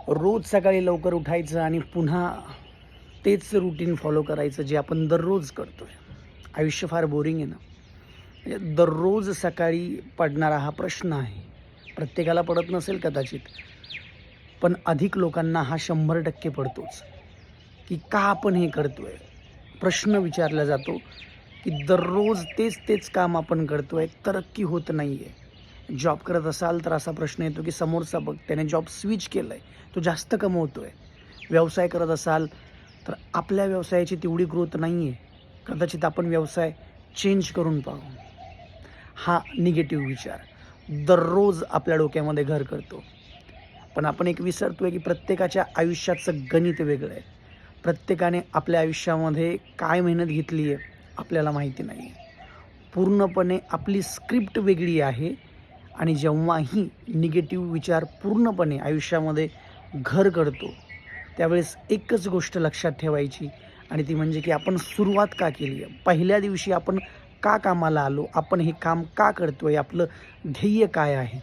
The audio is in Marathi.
रोज सकाळी लवकर उठायचं आणि पुन्हा तेच रूटीन फॉलो करायचं जे आपण दररोज करतो आहे. आयुष्य फार बोरिंग आहे ना. म्हणजे दररोज सकाळी पडणारा हा प्रश्न आहे. प्रत्येकाला पडत नसेल कदाचित, पण अधिक लोकांना हा 100% पडतोच, की का आपण हे करतोय? प्रश्न विचारला जातो, की दररोज तेच काम आपण करतोय, तरक्की होत नाहीये. जॉब करत असाल तर असा प्रश्न येतो, की समोरचा बघ त्याने जॉब स्विच केलाय, तो जास्त कमवतोय. व्यवसाय करत असाल तर आपल्या व्यवसायाची तेवढी ग्रोथ नाहीये. कदाचित आपण व्यवसाय चेंज करून पाहू. हा निगेटिव्ह विचार दररोज आपल्या डोक्यामध्ये घर करतो. पण आपण एक विसरतोय, की प्रत्येकाच्या आयुष्याचं गणित वेगळं आहे. प्रत्येकाने आपल्या आयुष्यामध्ये काय मेहनत घेतली आहे, आपल्याला माहिती नाही आहे. पूर्णपणे आपली स्क्रिप्ट वेगळी आहे आणि जेव्हाही निगेटिव्ह विचार पूर्णपणे आयुष्यामध्ये घर करतो, त्यावेळेस एकच गोष्ट लक्षात ठेवायची आणि ती म्हणजे की आपण सुरुवात का केली आहे? पहिल्या दिवशी आपण का कामाला आलो? आपण हे काम का करतोय? आपलं ध्येय काय आहे?